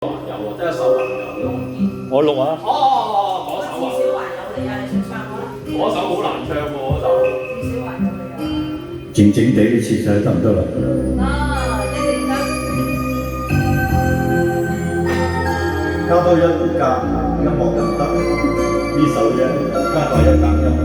有喎，得一首還有。我錄啊！嗰首啊，至少還有你啊！你唱翻我啦！嗰首好難唱喎，嗰首。至少還有你啊！靜靜地呢次就得唔得啦？一定得。加多一格音樂就得，呢首啫，加多一格音樂。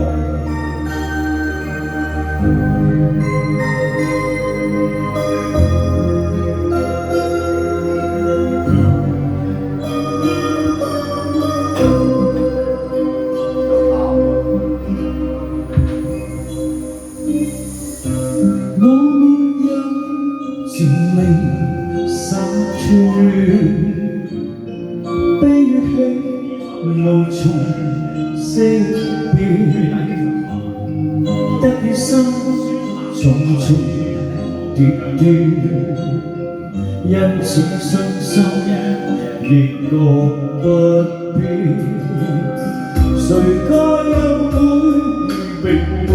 無從識別，得於心重重疊疊，因此傷心亦覺不必。誰該憂悔並無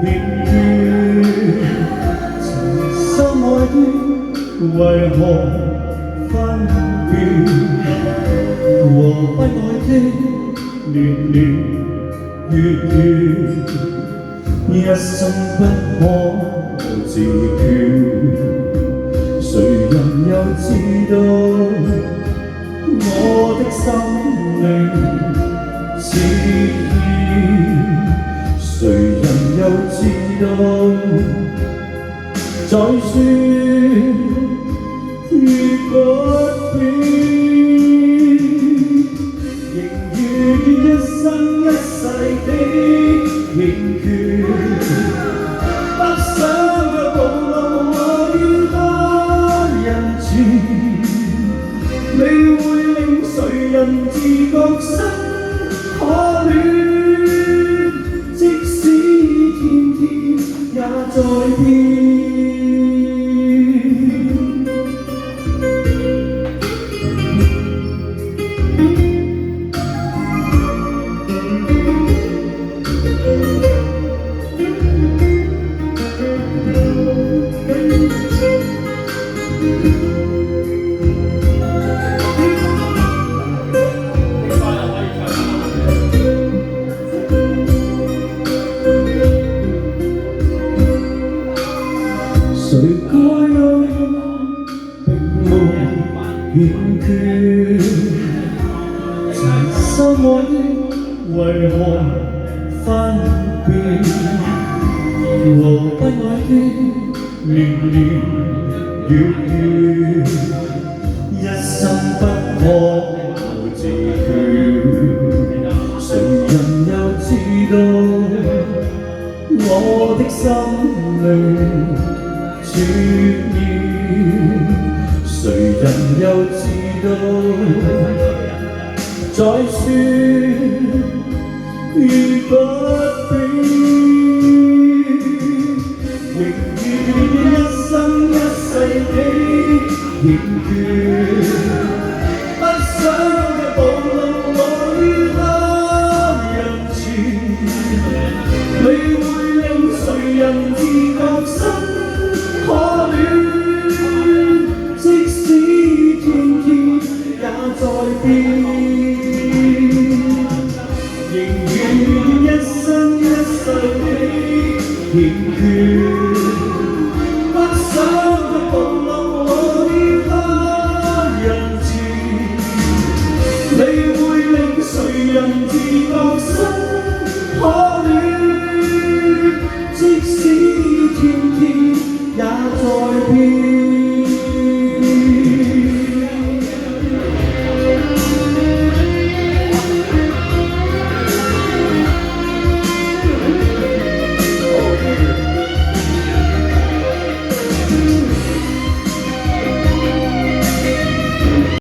欠缺，曾深愛的為何分別？和不愛的年年月月，一生不可自決。誰人又知道我的心靈熾熱？誰人又知道再說如不變？一生一世的欠缺，不想卻暴露我於他人前，你會令誰人自覺生可戀？即使天天也在變。誰該愛並無欠缺，曾深愛的為何分別？和不愛的年年月月，一生不可自決。誰人又知道我的心靈熾熱？誰人又知道再說如不變？仍願一生一世的欠缺，不想卻暴露我於他人前，你會令誰人自覺生可戀？即使天天也在變。